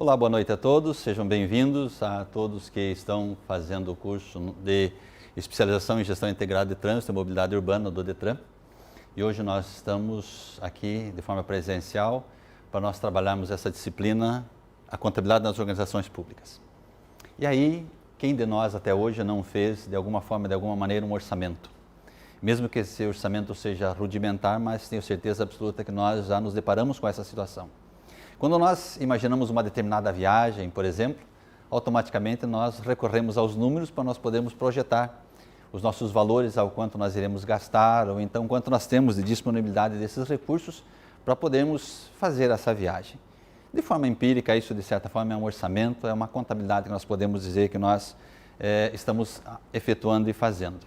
Olá, boa noite a todos, sejam bem-vindos a todos que estão fazendo o curso de especialização em gestão integrada de trânsito e mobilidade urbana do Detran. E hoje nós estamos aqui de forma presencial para nós trabalharmos essa disciplina, a contabilidade nas organizações públicas. E aí, quem de nós até hoje não fez de alguma forma, de alguma maneira, um orçamento? Mesmo que esse orçamento seja rudimentar, mas tenho certeza absoluta que nós já nos deparamos com essa situação. Quando nós imaginamos uma determinada viagem, por exemplo, automaticamente nós recorremos aos números para nós podermos projetar os nossos valores, ao quanto nós iremos gastar, ou então quanto nós temos de disponibilidade desses recursos para podermos fazer essa viagem. De forma empírica, isso de certa forma é um orçamento, é uma contabilidade que nós podemos dizer que nós estamos efetuando e fazendo.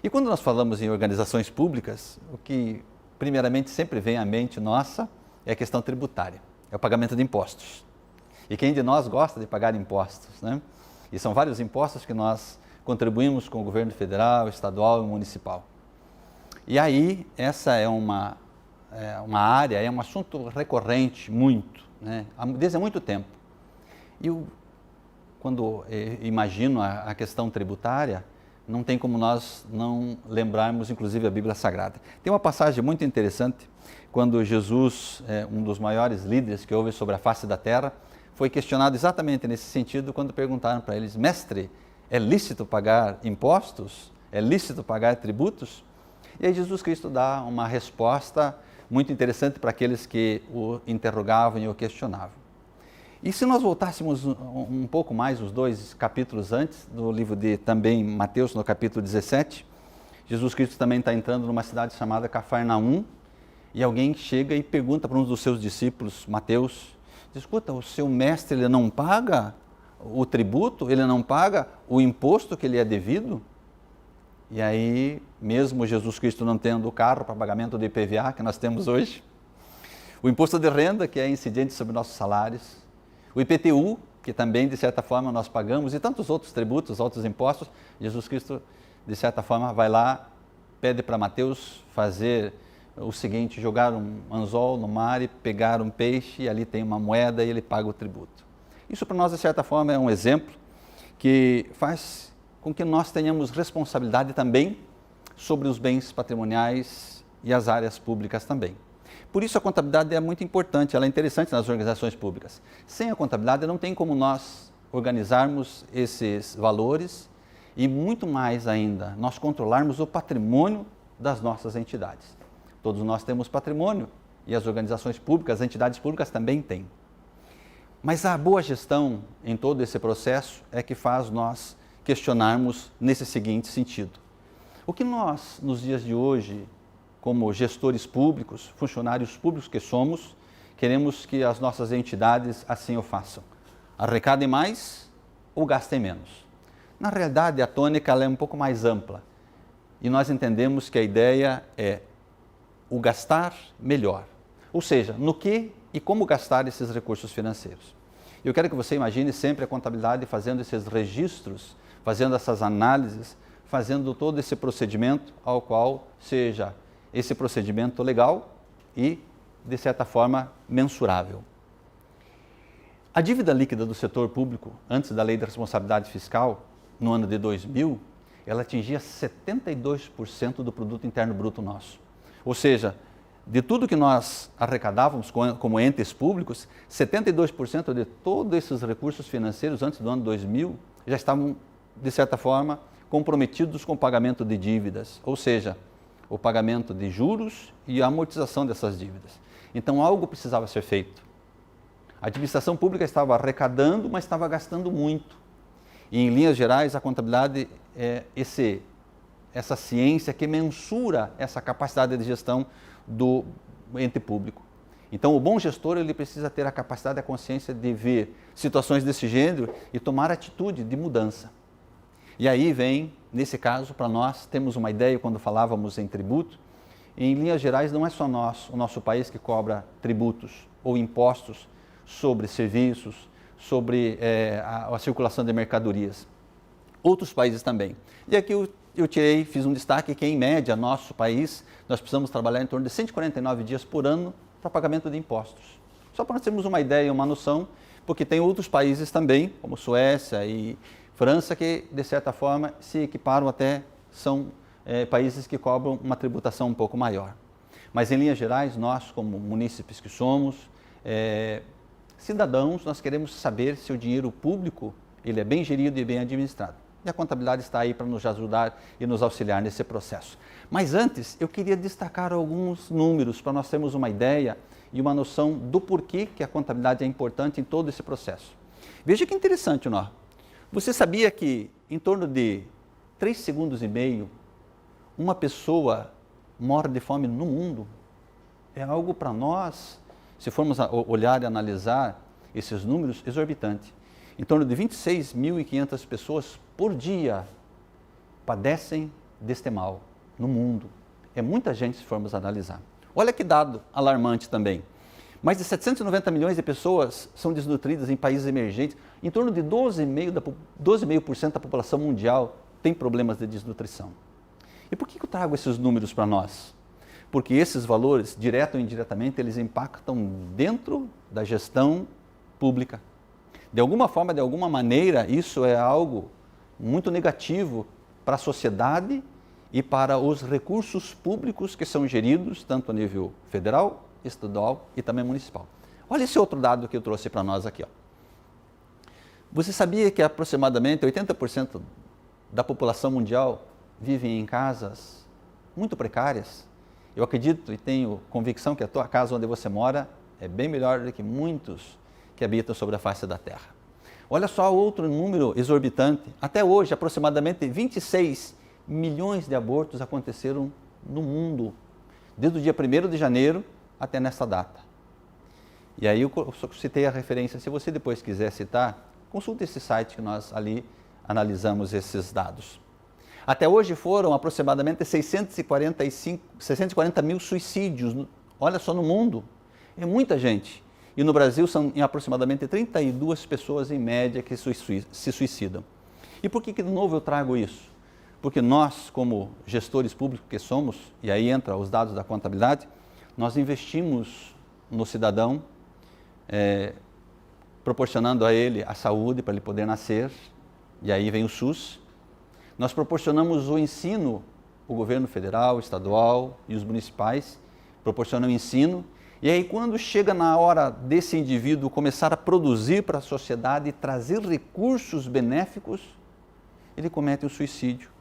E quando nós falamos em organizações públicas, o que primeiramente sempre vem à mente nossa é a questão tributária. É o pagamento de impostos. E quem de nós gosta de pagar impostos, né? E são vários impostos que nós contribuímos com o governo federal, estadual e municipal. E aí, essa é uma área, é um assunto recorrente muito, né? Desde há muito tempo. E quando imagino a questão tributária, não tem como nós não lembrarmos, inclusive, a Bíblia Sagrada. Tem uma passagem muito interessante, quando Jesus, um dos maiores líderes que houve sobre a face da terra, foi questionado exatamente nesse sentido, quando perguntaram para eles: mestre, é lícito pagar impostos? É lícito pagar tributos? E aí Jesus Cristo dá uma resposta muito interessante para aqueles que o interrogavam e o questionavam. E se nós voltássemos um pouco mais, os 2 capítulos antes, do livro de também Mateus, no capítulo 17, Jesus Cristo também está entrando numa cidade chamada Cafarnaum, e alguém chega e pergunta para um dos seus discípulos, Mateus, diz: escuta, o seu mestre ele não paga o tributo, ele não paga o imposto que lhe é devido? E aí, mesmo Jesus Cristo não tendo o carro para pagamento do IPVA que nós temos hoje, o imposto de renda, que é incidente sobre nossos salários, o IPTU, que também, de certa forma, nós pagamos, e tantos outros tributos, outros impostos, Jesus Cristo, de certa forma, vai lá, pede para Mateus fazer o seguinte: jogar um anzol no mar e pegar um peixe, e ali tem uma moeda e ele paga o tributo. Isso para nós, de certa forma, é um exemplo que faz com que nós tenhamos responsabilidade também sobre os bens patrimoniais e as áreas públicas também. Por isso a contabilidade é muito importante, ela é interessante nas organizações públicas. Sem a contabilidade não tem como nós organizarmos esses valores e muito mais ainda, nós controlarmos o patrimônio das nossas entidades. Todos nós temos patrimônio e as organizações públicas, as entidades públicas também têm. Mas a boa gestão em todo esse processo é que faz nós questionarmos nesse seguinte sentido: o que nós, nos dias de hoje, como gestores públicos, funcionários públicos que somos, queremos que as nossas entidades assim o façam? Arrecadem mais ou gastem menos? Na realidade, a tônica ela é um pouco mais ampla e nós entendemos que a ideia é o gastar melhor, ou seja, no que e como gastar esses recursos financeiros. Eu quero que você imagine sempre a contabilidade fazendo esses registros, fazendo essas análises, fazendo todo esse procedimento ao qual seja esse procedimento legal e, de certa forma, mensurável. A dívida líquida do setor público, antes da Lei da Responsabilidade Fiscal, no ano de 2000, ela atingia 72% do produto interno bruto nosso. Ou seja, de tudo que nós arrecadávamos como entes públicos, 72% de todos esses recursos financeiros antes do ano 2000 já estavam, de certa forma, comprometidos com o pagamento de dívidas, ou seja, o pagamento de juros e a amortização dessas dívidas. Então, algo precisava ser feito. A administração pública estava arrecadando, mas estava gastando muito. E, em linhas gerais, a contabilidade é essa ciência que mensura essa capacidade de gestão do ente público. Então, o bom gestor ele precisa ter a capacidade e a consciência de ver situações desse gênero e tomar atitude de mudança. E aí vem, nesse caso, para nós, temos uma ideia quando falávamos em tributo, em linhas gerais não é só o nosso país que cobra tributos ou impostos sobre serviços, sobre a circulação de mercadorias. Outros países também. E aqui eu fiz um destaque que, em média, nosso país, nós precisamos trabalhar em torno de 149 dias por ano para pagamento de impostos. Só para nós termos uma ideia, uma noção, porque tem outros países também, como Suécia e França, que de certa forma se equiparam até, são países que cobram uma tributação um pouco maior. Mas em linhas gerais, nós como munícipes que somos, cidadãos, nós queremos saber se o dinheiro público ele é bem gerido e bem administrado. E a contabilidade está aí para nos ajudar e nos auxiliar nesse processo. Mas antes, eu queria destacar alguns números para nós termos uma ideia e uma noção do porquê que a contabilidade é importante em todo esse processo. Veja que interessante, não? Você sabia que em torno de 3,5 segundos uma pessoa morre de fome no mundo? É algo para nós, se formos olhar e analisar esses números, exorbitante. Em torno de 26.500 pessoas por dia padecem deste mal no mundo. É muita gente se formos analisar. Olha que dado alarmante também. Mais de 790 milhões de pessoas são desnutridas em países emergentes. Em torno de 12,5% da população mundial tem problemas de desnutrição. E por que eu trago esses números para nós? Porque esses valores, direto ou indiretamente, eles impactam dentro da gestão pública. De alguma forma, de alguma maneira, isso é algo muito negativo para a sociedade e para os recursos públicos que são geridos, tanto a nível federal, estadual e também municipal. Olha esse outro dado que eu trouxe para nós aqui. Ó. Você sabia que aproximadamente 80% da população mundial vive em casas muito precárias? Eu acredito e tenho convicção que a tua casa onde você mora é bem melhor do que muitos que habitam sobre a face da terra. Olha só outro número exorbitante. Até hoje, aproximadamente 26 milhões de abortos aconteceram no mundo, desde o dia 1º de janeiro até nessa data. E aí eu só citei a referência. Se você depois quiser citar, consulte esse site que nós ali analisamos esses dados. Até hoje foram aproximadamente 640 mil suicídios, olha só, no mundo. É muita gente. E no Brasil são aproximadamente 32 pessoas em média que se suicidam. E por que de novo eu trago isso? Porque nós, como gestores públicos que somos, e aí entra os dados da contabilidade, nós investimos no cidadão, proporcionando a ele a saúde para ele poder nascer, e aí vem o SUS. Nós proporcionamos o ensino, o governo federal, estadual e os municipais proporcionam o ensino. E aí, quando chega na hora desse indivíduo começar a produzir para a sociedade e trazer recursos benéficos, ele comete um suicídio.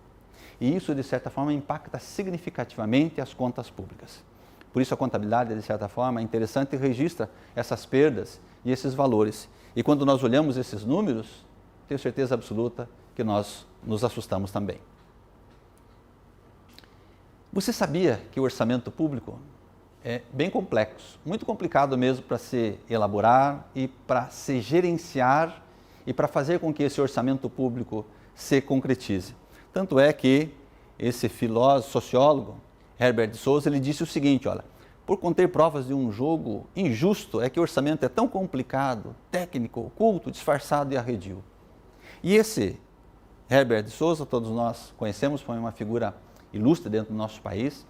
E isso, de certa forma, impacta significativamente as contas públicas. Por isso, a contabilidade, de certa forma, é interessante e registra essas perdas e esses valores. E quando nós olhamos esses números, tenho certeza absoluta que nós nos assustamos também. Você sabia que o orçamento público é bem complexo, muito complicado mesmo para se elaborar e para se gerenciar e para fazer com que esse orçamento público se concretize. Tanto é que esse filósofo, sociólogo, Herbert de Souza, ele disse o seguinte, olha, por conter provas de um jogo injusto é que o orçamento é tão complicado, técnico, oculto, disfarçado e arredio. E esse Herbert de Souza, todos nós conhecemos, foi uma figura ilustre dentro do nosso país,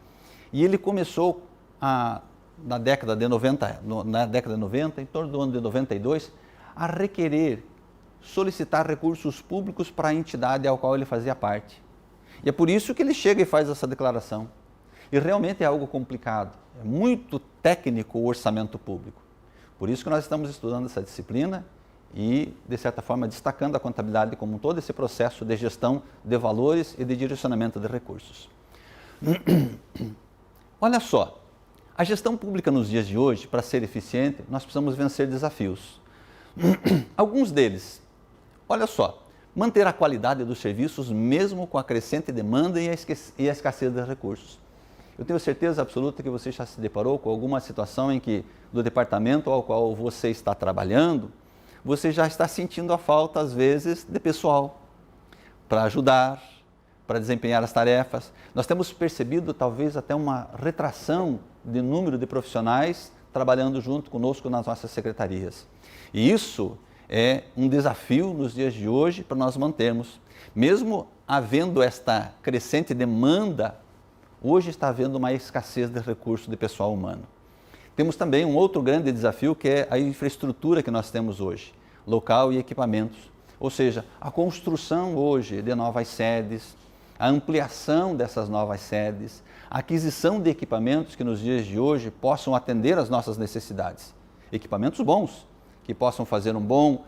e ele começou na década de 90, em torno do ano de 92, a requerer, solicitar recursos públicos para a entidade ao qual ele fazia parte. E é por isso que ele chega e faz essa declaração. E realmente é algo complicado, é muito técnico o orçamento público. Por isso que nós estamos estudando essa disciplina e, de certa forma, destacando a contabilidade como todo esse processo de gestão de valores e de direcionamento de recursos. Olha só. A gestão pública nos dias de hoje, para ser eficiente, nós precisamos vencer desafios. Alguns deles, olha só, manter a qualidade dos serviços mesmo com a crescente demanda e a escassez de recursos. Eu tenho certeza absoluta que você já se deparou com alguma situação em que, do departamento ao qual você está trabalhando, você já está sentindo a falta, às vezes, de pessoal para ajudar, para desempenhar as tarefas. Nós temos percebido talvez até uma retração de número de profissionais trabalhando junto conosco nas nossas secretarias. E isso é um desafio nos dias de hoje para nós mantermos. Mesmo havendo esta crescente demanda, hoje está havendo uma escassez de recursos de pessoal humano. Temos também um outro grande desafio que é a infraestrutura que nós temos hoje. local e equipamentos. Ou seja, a construção hoje de novas sedes, a ampliação dessas novas sedes, a aquisição de equipamentos que nos dias de hoje possam atender às nossas necessidades. Equipamentos bons, que possam fazer um bom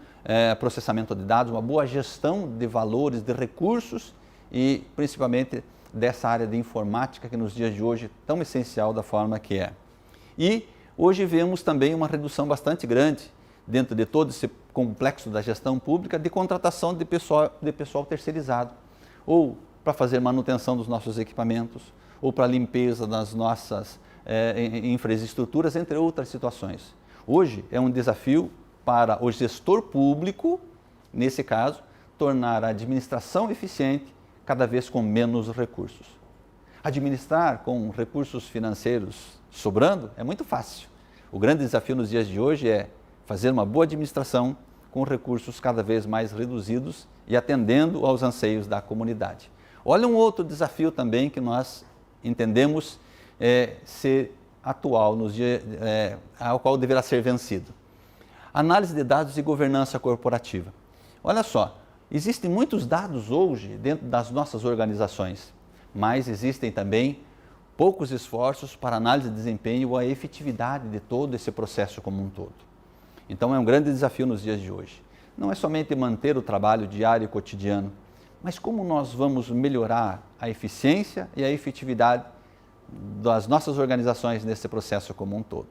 processamento de dados, uma boa gestão de valores, de recursos e principalmente dessa área de informática que nos dias de hoje é tão essencial da forma que é. E hoje vemos também uma redução bastante grande dentro de todo esse complexo da gestão pública de contratação de pessoal terceirizado, ou para fazer manutenção dos nossos equipamentos, ou para limpeza das nossas infraestruturas, entre outras situações. Hoje é um desafio para o gestor público, nesse caso, tornar a administração eficiente cada vez com menos recursos. Administrar com recursos financeiros sobrando é muito fácil. O grande desafio nos dias de hoje é fazer uma boa administração com recursos cada vez mais reduzidos e atendendo aos anseios da comunidade. Olha um outro desafio também que nós entendemos ser atual, ao qual deverá ser vencido. Análise de dados e governança corporativa. Olha só, existem muitos dados hoje dentro das nossas organizações, mas existem também poucos esforços para análise de desempenho ou a efetividade de todo esse processo como um todo. Então é um grande desafio nos dias de hoje. Não é somente manter o trabalho diário e cotidiano, mas como nós vamos melhorar a eficiência e a efetividade das nossas organizações nesse processo como um todo.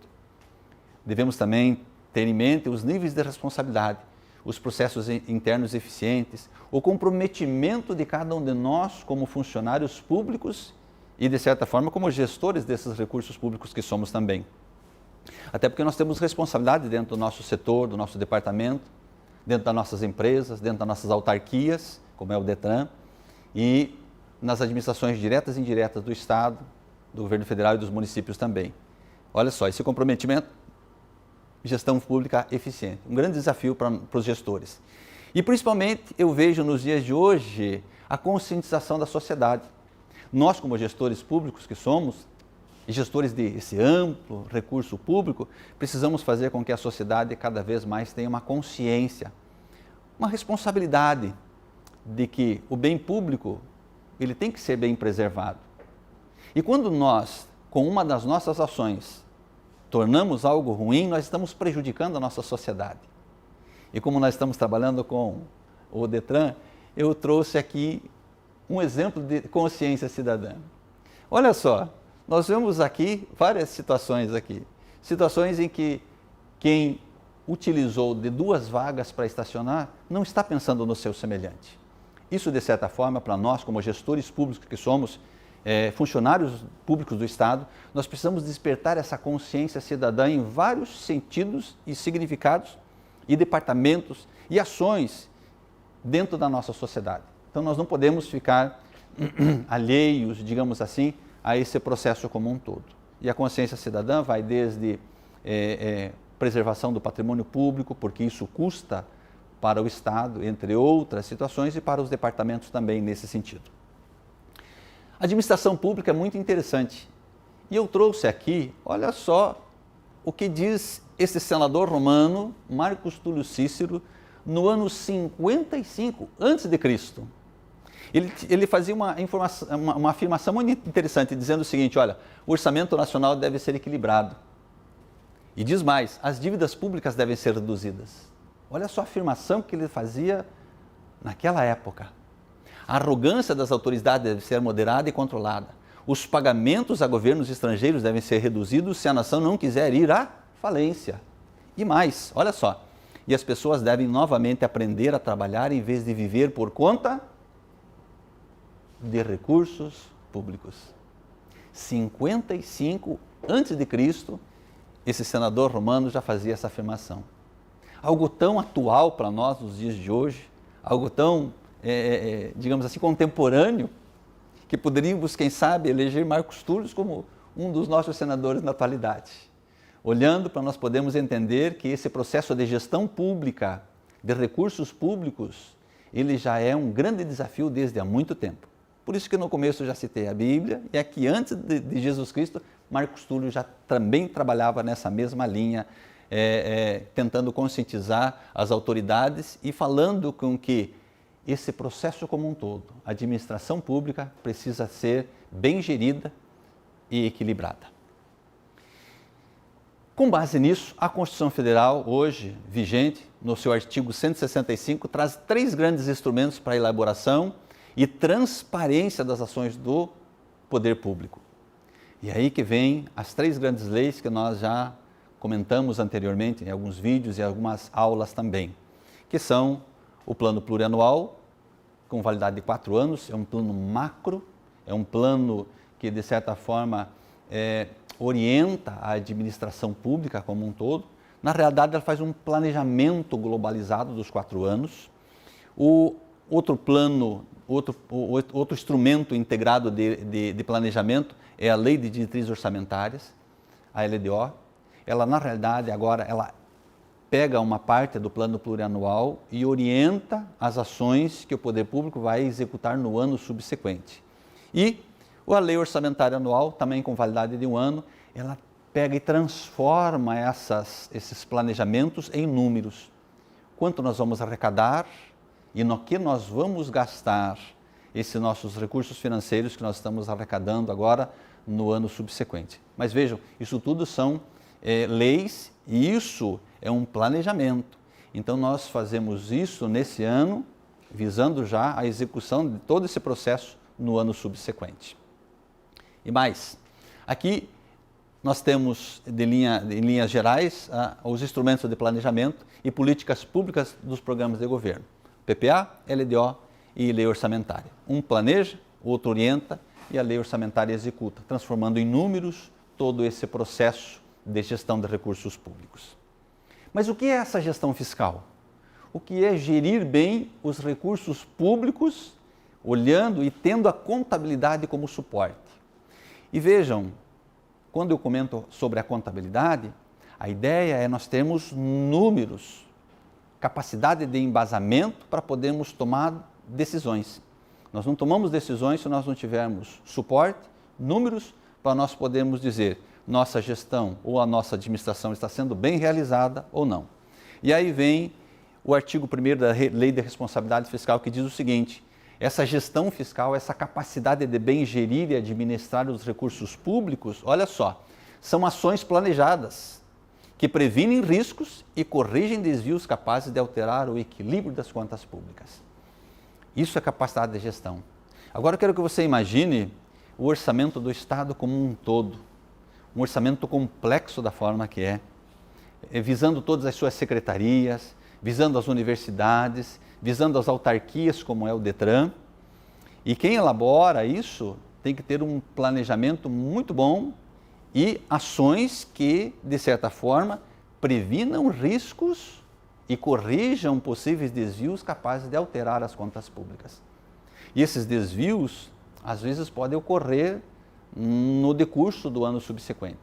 Devemos também ter em mente os níveis de responsabilidade, os processos internos eficientes, o comprometimento de cada um de nós como funcionários públicos e, de certa forma, como gestores desses recursos públicos que somos também. Até porque nós temos responsabilidade dentro do nosso setor, do nosso departamento, dentro das nossas empresas, dentro das nossas autarquias, como é o DETRAN, e nas administrações diretas e indiretas do Estado, do governo federal e dos municípios também. Olha só, esse comprometimento, gestão pública eficiente, um grande desafio para os gestores. E principalmente eu vejo nos dias de hoje a conscientização da sociedade. Nós, como gestores públicos que somos, e gestores desse amplo recurso público, precisamos fazer com que a sociedade cada vez mais tenha uma consciência, uma responsabilidade de que o bem público ele tem que ser bem preservado. E quando nós, com uma das nossas ações, tornamos algo ruim, nós estamos prejudicando a nossa sociedade. E como nós estamos trabalhando com o DETRAN, eu trouxe aqui um exemplo de consciência cidadã. Olha só, nós vemos aqui várias situações aqui. Situações em que quem utilizou de 2 vagas para estacionar não está pensando no seu semelhante. Isso, de certa forma, para nós, como gestores públicos que somos, funcionários públicos do Estado, nós precisamos despertar essa consciência cidadã em vários sentidos e significados e departamentos e ações dentro da nossa sociedade. Então nós não podemos ficar alheios, digamos assim, a esse processo como um todo. E a consciência cidadã vai desde preservação do patrimônio público, porque isso custa para o Estado, entre outras situações, e para os departamentos também nesse sentido. A administração pública é muito interessante. E eu trouxe aqui, olha só, o que diz esse senador romano, Marcus Túlio Cícero, no ano 55 a.C. Ele fazia uma afirmação muito interessante, dizendo o seguinte: olha, o orçamento nacional deve ser equilibrado. E diz mais, as dívidas públicas devem ser reduzidas. Olha só a afirmação que ele fazia naquela época. A arrogância das autoridades deve ser moderada e controlada. Os pagamentos a governos estrangeiros devem ser reduzidos se a nação não quiser ir à falência. E mais, olha só, e as pessoas devem novamente aprender a trabalhar em vez de viver por conta de recursos públicos. 55 a.C., esse senador romano já fazia essa afirmação. Algo tão atual para nós nos dias de hoje, algo tão, digamos assim, contemporâneo, que poderíamos, quem sabe, eleger Marcus Túlio como um dos nossos senadores na atualidade. Olhando para nós podemos entender que esse processo de gestão pública, de recursos públicos, ele já é um grande desafio desde há muito tempo. Por isso que no começo eu já citei a Bíblia, e aqui antes de Jesus Cristo, Marcus Túlio já também trabalhava nessa mesma linha tentando conscientizar as autoridades e falando com que esse processo como um todo, a administração pública precisa ser bem gerida e equilibrada. Com base nisso, a Constituição Federal, hoje vigente, no seu artigo 165, traz 3 grandes instrumentos para a elaboração e transparência das ações do poder público. E aí que vem as 3 grandes leis que nós já comentamos anteriormente em alguns vídeos e algumas aulas também, que são o plano plurianual, com validade de 4 anos, é um plano macro, é um plano que, de certa forma, orienta a administração pública como um todo. Na realidade, ela faz um planejamento globalizado dos 4 anos. O outro plano, outro instrumento integrado de planejamento é a Lei de Diretrizes Orçamentárias, a LDO. Ela, na realidade, agora, ela pega uma parte do plano plurianual e orienta as ações que o poder público vai executar no ano subsequente. E a Lei Orçamentária Anual, também com validade de 1 ano, ela pega e transforma esses planejamentos em números. Quanto nós vamos arrecadar e no que nós vamos gastar esses nossos recursos financeiros que nós estamos arrecadando agora no ano subsequente. Mas vejam, isso tudo são leis e isso é um planejamento. Então nós fazemos isso nesse ano, visando já a execução de todo esse processo no ano subsequente. E mais, aqui nós temos, em linhas gerais, os instrumentos de planejamento e políticas públicas dos programas de governo. PPA, LDO e Lei Orçamentária. Um planeja, o outro orienta e a Lei Orçamentária executa, transformando em números todo esse processo de gestão de recursos públicos. Mas o que é essa gestão fiscal? O que é gerir bem os recursos públicos, olhando e tendo a contabilidade como suporte? E vejam, quando eu comento sobre a contabilidade, a ideia é nós termos números, capacidade de embasamento para podermos tomar decisões. Nós não tomamos decisões se nós não tivermos suporte, números, para nós podermos dizer nossa gestão ou a nossa administração está sendo bem realizada ou não. E aí vem o artigo 1º da Lei de Responsabilidade Fiscal, que diz o seguinte: essa gestão fiscal, essa capacidade de bem gerir e administrar os recursos públicos, olha só, são ações planejadas que previnem riscos e corrigem desvios capazes de alterar o equilíbrio das contas públicas. Isso é capacidade de gestão. Agora eu quero que você imagine o orçamento do Estado como um todo, um orçamento complexo da forma que é, visando todas as suas secretarias, visando as universidades, visando as autarquias, como é o DETRAN. E quem elabora isso tem que ter um planejamento muito bom e ações que, de certa forma, previnam riscos e corrijam possíveis desvios capazes de alterar as contas públicas. E esses desvios, às vezes, podem ocorrer no decurso do ano subsequente.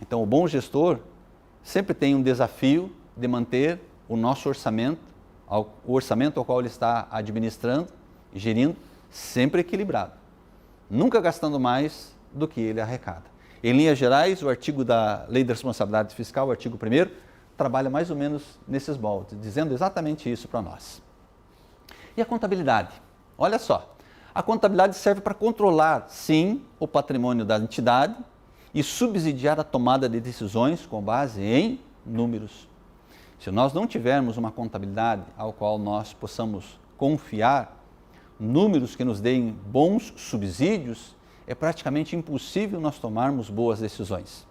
Então, o bom gestor sempre tem um desafio de manter o nosso orçamento, o orçamento ao qual ele está administrando e gerindo, sempre equilibrado, nunca gastando mais do que ele arrecada. Em linhas gerais, o artigo da Lei de Responsabilidade Fiscal, o artigo 1º, trabalha mais ou menos nesses moldes, dizendo exatamente isso para nós. E a contabilidade? Olha só, a contabilidade serve para controlar, sim, o patrimônio da entidade e subsidiar a tomada de decisões com base em números. Se nós não tivermos uma contabilidade ao qual nós possamos confiar, números que nos deem bons subsídios, é praticamente impossível nós tomarmos boas decisões.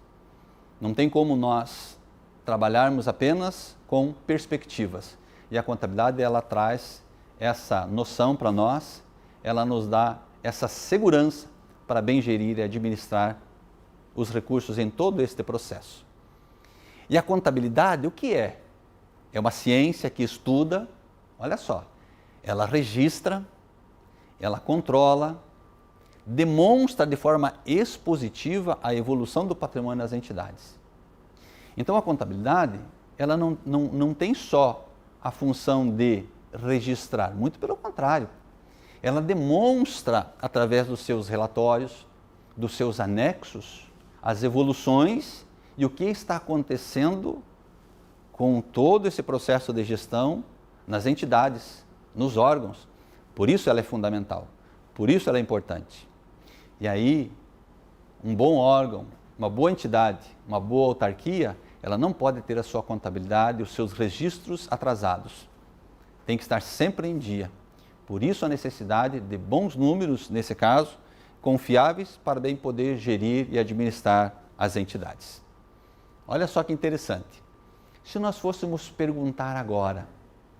Não tem como nós trabalharmos apenas com perspectivas. E a contabilidade, ela traz essa noção para nós, ela nos dá essa segurança para bem gerir e administrar os recursos em todo este processo. E a contabilidade, o que é? É uma ciência que estuda, olha só, ela registra, ela controla, demonstra de forma expositiva a evolução do patrimônio das entidades. Então a contabilidade, ela não tem só a função de registrar, muito pelo contrário. Ela demonstra, através dos seus relatórios, dos seus anexos, as evoluções e o que está acontecendo com todo esse processo de gestão nas entidades, nos órgãos. Por isso ela é fundamental, por isso ela é importante. E aí, um bom órgão, uma boa entidade, uma boa autarquia, ela não pode ter a sua contabilidade, os seus registros atrasados. Tem que estar sempre em dia. Por isso a necessidade de bons números, nesse caso, confiáveis para bem poder gerir e administrar as entidades. Olha só que interessante. Se nós fôssemos perguntar agora,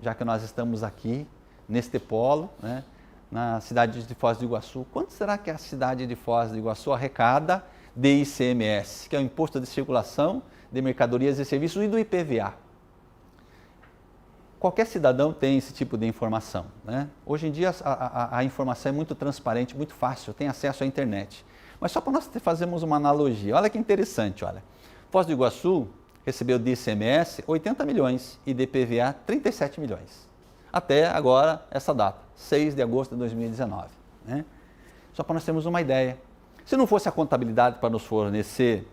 já que nós estamos aqui, neste polo, né, na cidade de Foz do Iguaçu, quanto será que a cidade de Foz do Iguaçu arrecada de ICMS, que é o Imposto de Circulação de Mercadorias e Serviços, e do IPVA? Qualquer cidadão tem esse tipo de informação, né? Hoje em dia a informação é muito transparente, muito fácil, tem acesso à internet. Mas só para nós fazermos uma analogia, olha que interessante, olha. Foz do Iguaçu recebeu de ICMS 80 milhões e de IPVA 37 milhões. Até agora, essa data, 6 de agosto de 2019. Né? Só para nós termos uma ideia. Se não fosse a contabilidade para nos fornecer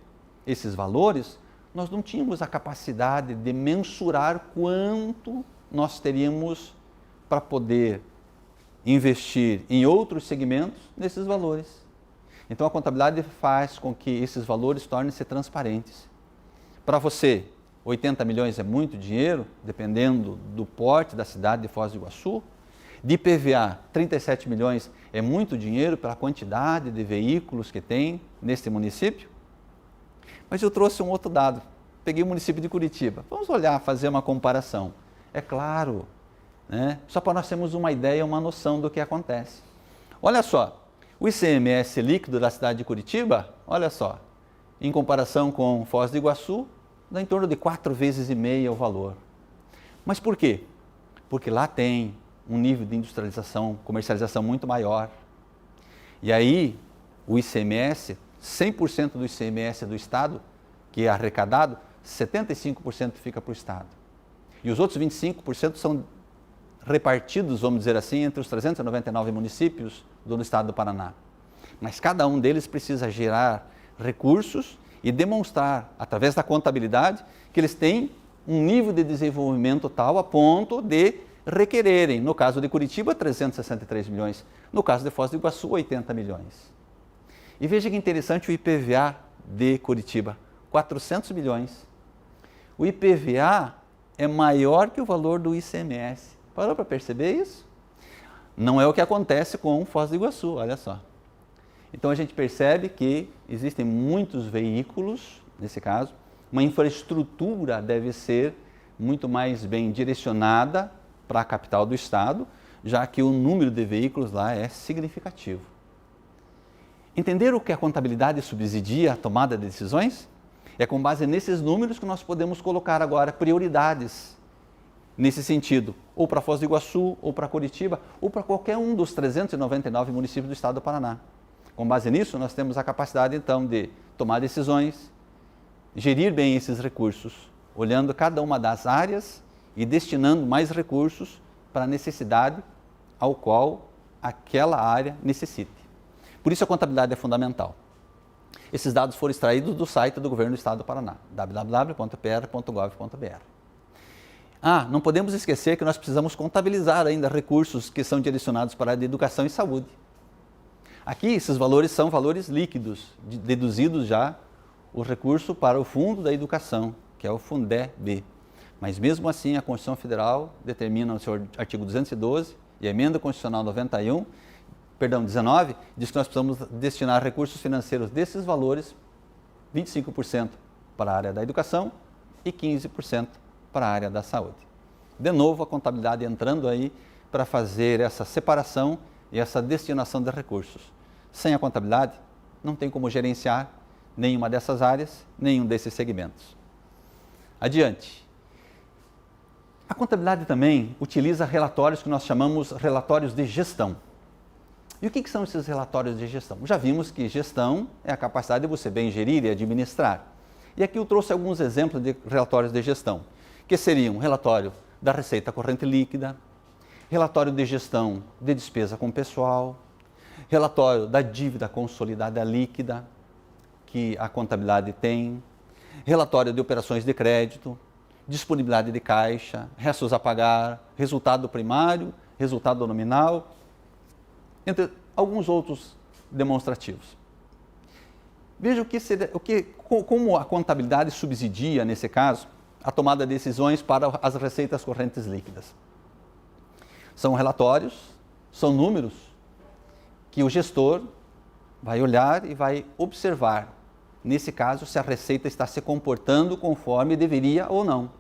esses valores, nós não tínhamos a capacidade de mensurar quanto nós teríamos para poder investir em outros segmentos nesses valores. Então a contabilidade faz com que esses valores tornem-se transparentes. Para você, 80 milhões é muito dinheiro, dependendo do porte da cidade de Foz do Iguaçu. De IPVA, 37 milhões é muito dinheiro pela quantidade de veículos que tem neste município. Mas eu trouxe um outro dado. Peguei o município de Curitiba. Vamos olhar, fazer uma comparação. É claro, né? Só para nós termos uma ideia, uma noção do que acontece. Olha só, o ICMS líquido da cidade de Curitiba, olha só, em comparação com Foz do Iguaçu, dá em torno de 4,5 vezes o valor. Mas por quê? Porque lá tem um nível de industrialização, comercialização muito maior. E aí, o ICMS, 100% do ICMS do Estado, que é arrecadado, 75% fica para o Estado. E os outros 25% são repartidos, vamos dizer assim, entre os 399 municípios do Estado do Paraná. Mas cada um deles precisa gerar recursos e demonstrar, através da contabilidade, que eles têm um nível de desenvolvimento tal a ponto de requererem, no caso de Curitiba, 363 milhões, no caso de Foz do Iguaçu, 80 milhões. E veja que interessante o IPVA de Curitiba, 400 milhões. O IPVA é maior que o valor do ICMS. Parou para perceber isso? Não é o que acontece com Foz do Iguaçu, olha só. Então a gente percebe que existem muitos veículos, nesse caso, uma infraestrutura deve ser muito mais bem direcionada para a capital do estado, já que o número de veículos lá é significativo. Entender o que a contabilidade subsidia a tomada de decisões? É com base nesses números que nós podemos colocar agora prioridades nesse sentido, ou para Foz do Iguaçu, ou para Curitiba, ou para qualquer um dos 399 municípios do estado do Paraná. Com base nisso, nós temos a capacidade, então, de tomar decisões, gerir bem esses recursos, olhando cada uma das áreas e destinando mais recursos para a necessidade ao qual aquela área necessite. Por isso a contabilidade é fundamental. Esses dados foram extraídos do site do Governo do Estado do Paraná, www.pr.gov.br. Não podemos esquecer que nós precisamos contabilizar ainda recursos que são direcionados para a área de educação e saúde. Aqui, esses valores são valores líquidos, deduzidos já o recurso para o Fundo da Educação, que é o Fundeb. Mas mesmo assim, a Constituição Federal determina no seu artigo 212 e a Emenda Constitucional 19, diz que nós precisamos destinar recursos financeiros desses valores, 25% para a área da educação e 15% para a área da saúde. De novo, a contabilidade entrando aí para fazer essa separação e essa destinação de recursos. Sem a contabilidade, não tem como gerenciar nenhuma dessas áreas, nenhum desses segmentos. Adiante. A contabilidade também utiliza relatórios que nós chamamos relatórios de gestão. E o que são esses relatórios de gestão? Já vimos que gestão é a capacidade de você bem gerir e administrar. E aqui eu trouxe alguns exemplos de relatórios de gestão, que seriam relatório da receita corrente líquida, relatório de gestão de despesa com pessoal, relatório da dívida consolidada líquida, que a contabilidade tem, relatório de operações de crédito, disponibilidade de caixa, restos a pagar, resultado primário, resultado nominal, entre alguns outros demonstrativos. Veja como a contabilidade subsidia, nesse caso, a tomada de decisões para as receitas correntes líquidas. São relatórios, são números que o gestor vai olhar e vai observar, nesse caso, se a receita está se comportando conforme deveria ou não.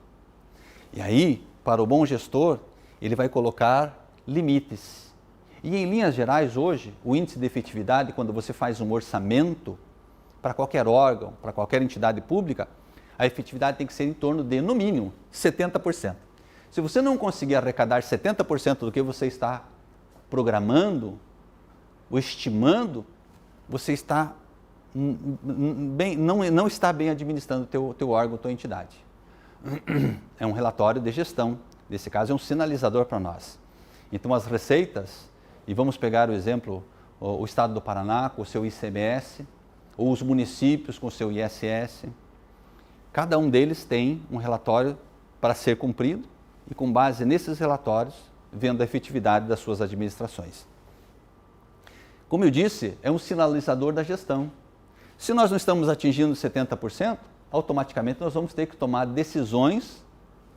E aí, para o bom gestor, ele vai colocar limites. E em linhas gerais, hoje, o índice de efetividade, quando você faz um orçamento para qualquer órgão, para qualquer entidade pública, a efetividade tem que ser em torno de, no mínimo, 70%. Se você não conseguir arrecadar 70% do que você está programando ou estimando, você está não está bem administrando o teu órgão, tua entidade. É um relatório de gestão, nesse caso é um sinalizador para nós. Então as receitas, e vamos pegar o exemplo, o Estado do Paraná com o seu ICMS, ou os municípios com o seu ISS, cada um deles tem um relatório para ser cumprido e com base nesses relatórios, vendo a efetividade das suas administrações. Como eu disse, é um sinalizador da gestão. Se nós não estamos atingindo 70%, automaticamente nós vamos ter que tomar decisões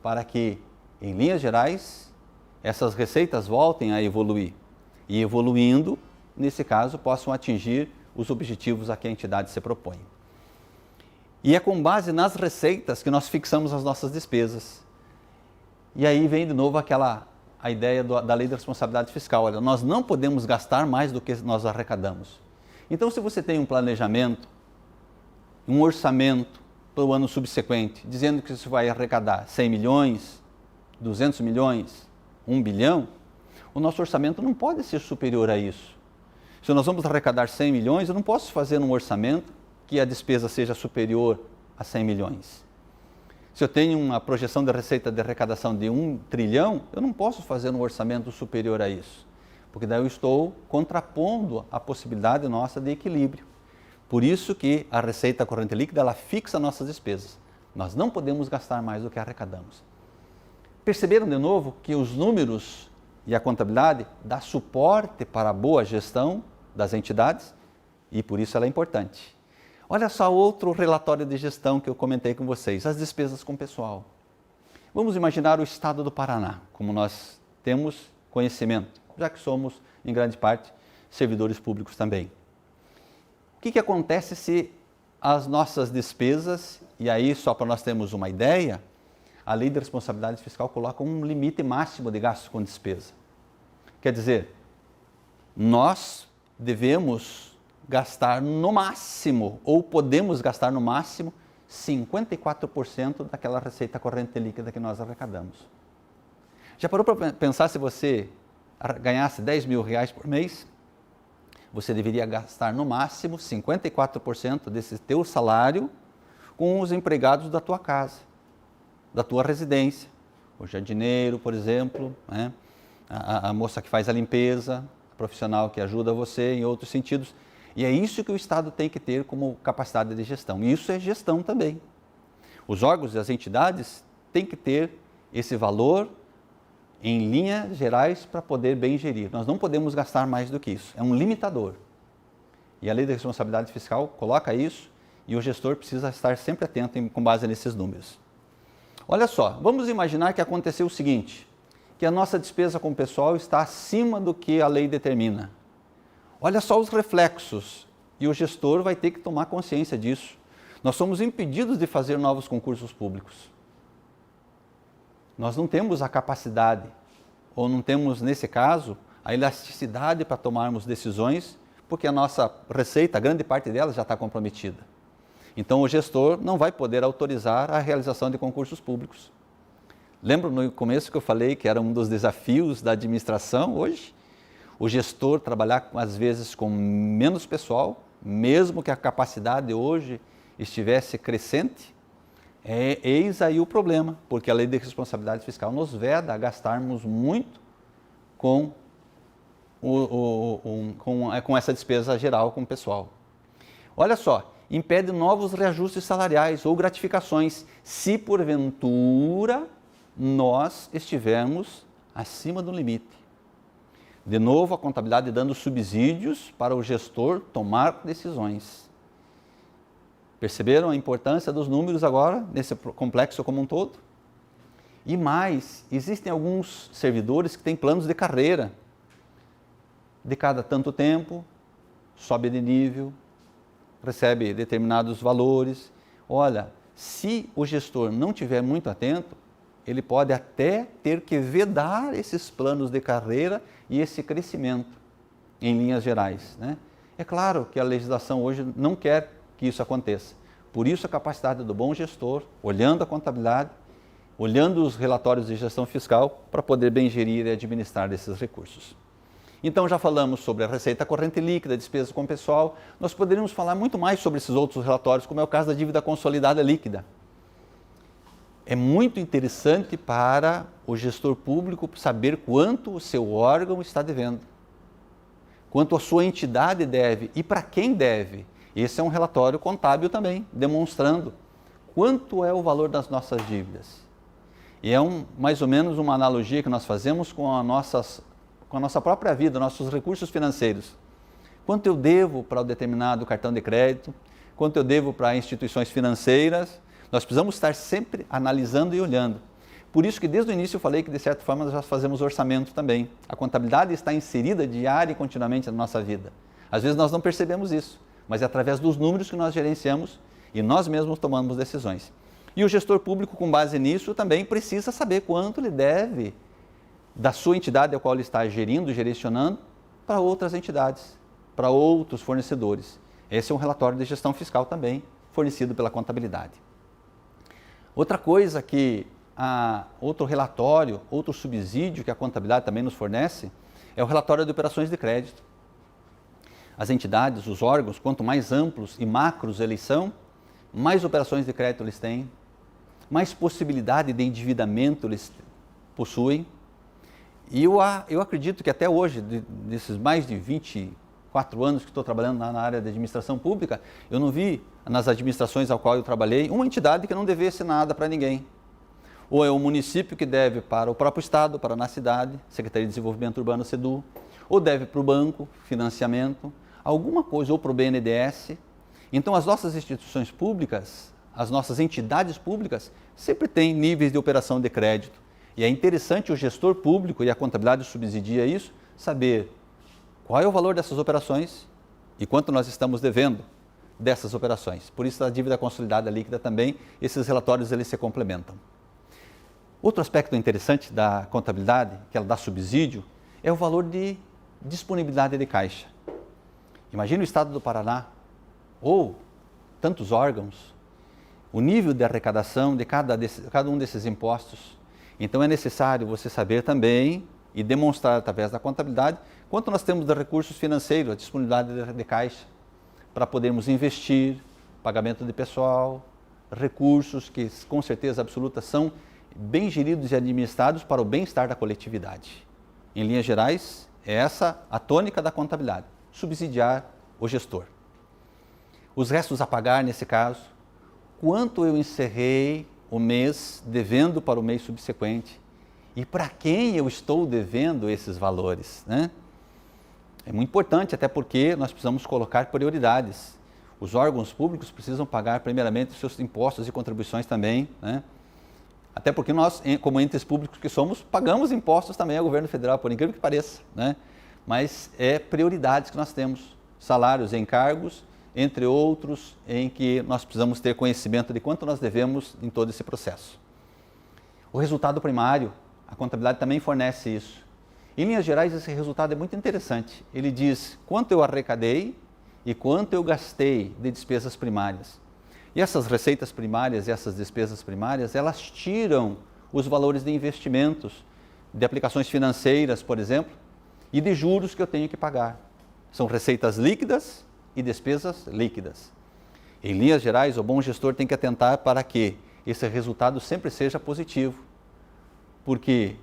para que, em linhas gerais, essas receitas voltem a evoluir. E evoluindo, nesse caso, possam atingir os objetivos a que a entidade se propõe. E é com base nas receitas que nós fixamos as nossas despesas. E aí vem de novo a ideia da lei da responsabilidade fiscal. Olha, nós não podemos gastar mais do que nós arrecadamos. Então, se você tem um planejamento, um orçamento para o ano subsequente, dizendo que você vai arrecadar 100 milhões, 200 milhões, 1 bilhão, o nosso orçamento não pode ser superior a isso. Se nós vamos arrecadar 100 milhões, eu não posso fazer um orçamento que a despesa seja superior a 100 milhões. Se eu tenho uma projeção de receita de arrecadação de 1 trilhão, eu não posso fazer um orçamento superior a isso, porque daí eu estou contrapondo a possibilidade nossa de equilíbrio. Por isso que a receita corrente líquida, ela fixa nossas despesas. Nós não podemos gastar mais do que arrecadamos. Perceberam de novo que os números e a contabilidade dá suporte para a boa gestão das entidades e por isso ela é importante. Olha só outro relatório de gestão que eu comentei com vocês, as despesas com pessoal. Vamos imaginar o Estado do Paraná, como nós temos conhecimento, já que somos, em grande parte, servidores públicos também. O que acontece se as nossas despesas, e aí só para nós termos uma ideia, a lei de responsabilidade fiscal coloca um limite máximo de gastos com despesa. Quer dizer, nós devemos gastar no máximo, ou podemos gastar no máximo, 54% daquela receita corrente líquida que nós arrecadamos. Já parou para pensar se você ganhasse 10 mil reais por mês? Você deveria gastar no máximo 54% desse teu salário com os empregados da tua casa, da tua residência. O jardineiro, por exemplo, né? a moça que faz a limpeza, a profissional que ajuda você em outros sentidos. E é isso que o Estado tem que ter como capacidade de gestão. E isso é gestão também. Os órgãos e as entidades têm que ter esse valor em linhas gerais para poder bem gerir. Nós não podemos gastar mais do que isso. É um limitador. E a lei da responsabilidade fiscal coloca isso e o gestor precisa estar sempre atento com base nesses números. Olha só, vamos imaginar que aconteceu o seguinte, que a nossa despesa com o pessoal está acima do que a lei determina. Olha só os reflexos e o gestor vai ter que tomar consciência disso. Nós somos impedidos de fazer novos concursos públicos. Nós não temos a capacidade, ou não temos, nesse caso, a elasticidade para tomarmos decisões, porque a nossa receita, a grande parte dela já está comprometida. Então o gestor não vai poder autorizar a realização de concursos públicos. Lembra no começo que eu falei que era um dos desafios da administração hoje? O gestor trabalhar, às vezes, com menos pessoal, mesmo que a capacidade hoje estivesse crescente, eis aí o problema, porque a lei de responsabilidade fiscal nos veda a gastarmos muito com essa despesa geral com o pessoal. Olha só, impede novos reajustes salariais ou gratificações, se porventura nós estivermos acima do limite. De novo, a contabilidade dando subsídios para o gestor tomar decisões. Perceberam a importância dos números agora, nesse complexo como um todo? E mais, existem alguns servidores que têm planos de carreira. De cada tanto tempo, sobe de nível, recebe determinados valores. Olha, se o gestor não estiver muito atento, ele pode até ter que vedar esses planos de carreira e esse crescimento, em linhas gerais, né? É claro que a legislação hoje não quer que isso aconteça. Por isso a capacidade do bom gestor, olhando a contabilidade, olhando os relatórios de gestão fiscal, para poder bem gerir e administrar esses recursos. Então já falamos sobre a receita corrente líquida, despesas com o pessoal. Nós poderíamos falar muito mais sobre esses outros relatórios, como é o caso da dívida consolidada líquida. É muito interessante para o gestor público saber quanto o seu órgão está devendo, quanto a sua entidade deve e para quem deve. Esse é um relatório contábil também, demonstrando quanto é o valor das nossas dívidas. E é mais ou menos uma analogia que nós fazemos com a nossa própria vida, nossos recursos financeiros. Quanto eu devo para um determinado cartão de crédito, quanto eu devo para instituições financeiras. Nós precisamos estar sempre analisando e olhando. Por isso que desde o início eu falei que de certa forma nós já fazemos orçamento também. A contabilidade está inserida diária e continuamente na nossa vida. Às vezes nós não percebemos isso, mas é através dos números que nós gerenciamos e nós mesmos tomamos decisões. E o gestor público, com base nisso, também precisa saber quanto ele deve da sua entidade a qual ele está gerindo, gerenciando, para outras entidades, para outros fornecedores. Esse é um relatório de gestão fiscal também, fornecido pela contabilidade. Outra coisa que, outro relatório, outro subsídio que a contabilidade também nos fornece, é o relatório de operações de crédito. As entidades, os órgãos, quanto mais amplos e macros eles são, mais operações de crédito eles têm, mais possibilidade de endividamento eles possuem. E eu acredito que até hoje, desses mais de 24 anos que estou trabalhando na área de administração pública, eu não vi nas administrações ao qual eu trabalhei uma entidade que não devesse nada para ninguém. Ou é o município que deve para o próprio Estado, para a cidade, Secretaria de Desenvolvimento Urbano, SEDU, ou deve para o banco, financiamento, alguma coisa, ou para o BNDES. Então as nossas instituições públicas, as nossas entidades públicas, sempre têm níveis de operação de crédito. E é interessante o gestor público, e a contabilidade subsidia isso, saber qual é o valor dessas operações e quanto nós estamos devendo dessas operações. Por isso a dívida consolidada líquida também, esses relatórios eles se complementam. Outro aspecto interessante da contabilidade, que ela dá subsídio, é o valor de disponibilidade de caixa. Imagina o estado do Paraná, ou tantos órgãos, o nível de arrecadação de cada um desses impostos. Então é necessário você saber também e demonstrar através da contabilidade quanto nós temos de recursos financeiros, a disponibilidade de caixa, para podermos investir, pagamento de pessoal, recursos que com certeza absoluta são bem geridos e administrados para o bem-estar da coletividade. Em linhas gerais, é essa a tônica da contabilidade, subsidiar o gestor. Os restos a pagar, nesse caso, quanto eu encerrei o mês devendo para o mês subsequente e para quem eu estou devendo esses valores, né? É muito importante, até porque nós precisamos colocar prioridades. Os órgãos públicos precisam pagar primeiramente os seus impostos e contribuições também, né? Até porque nós, como entes públicos que somos, pagamos impostos também ao governo federal, por incrível que pareça, né? Mas é prioridades que nós temos, salários, encargos, entre outros, em que nós precisamos ter conhecimento de quanto nós devemos em todo esse processo. O resultado primário, a contabilidade também fornece isso. Em linhas gerais, esse resultado é muito interessante. Ele diz quanto eu arrecadei e quanto eu gastei de despesas primárias. E essas receitas primárias e essas despesas primárias, elas tiram os valores de investimentos, de aplicações financeiras, por exemplo, e de juros que eu tenho que pagar. São receitas líquidas e despesas líquidas. Em linhas gerais, o bom gestor tem que atentar para que esse resultado sempre seja positivo, porque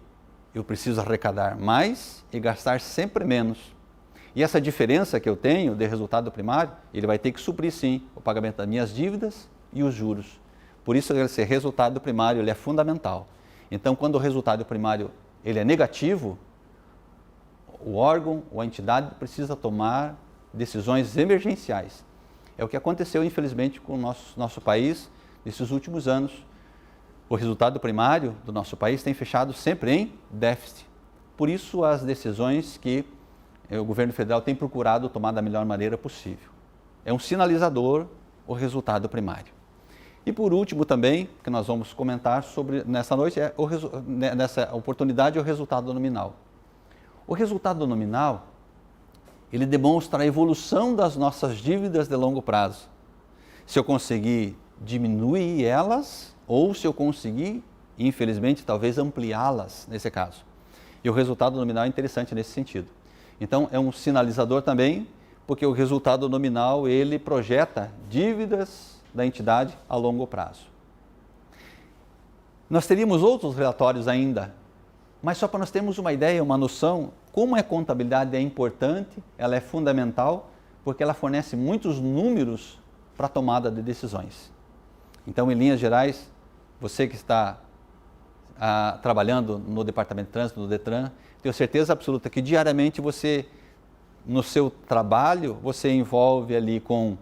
eu preciso arrecadar mais e gastar sempre menos. E essa diferença que eu tenho de resultado primário, ele vai ter que suprir sim o pagamento das minhas dívidas e os juros. Por isso esse resultado primário ele é fundamental. Então, quando o resultado primário ele é negativo, o órgão ou a entidade precisa tomar decisões emergenciais. É o que aconteceu, infelizmente, com o nosso país nesses últimos anos. O resultado primário do nosso país tem fechado sempre em déficit. Por isso, as decisões que o governo federal tem procurado tomar da melhor maneira possível. É um sinalizador o resultado primário. E por último também, que nós vamos comentar sobre nessa noite, nessa oportunidade, o resultado nominal. O resultado nominal, ele demonstra a evolução das nossas dívidas de longo prazo. Se eu conseguir diminuir elas ou se eu conseguir, infelizmente, talvez ampliá-las nesse caso. E o resultado nominal é interessante nesse sentido. Então, é um sinalizador também, porque o resultado nominal, ele projeta dívidas da entidade a longo prazo. Nós teríamos outros relatórios ainda, mas só para nós termos uma ideia, uma noção, como a contabilidade é importante, ela é fundamental, porque ela fornece muitos números para a tomada de decisões. Então, em linhas gerais, você que está trabalhando no Departamento de Trânsito, no DETRAN, tenho certeza absoluta que diariamente você, no seu trabalho, você envolve ali com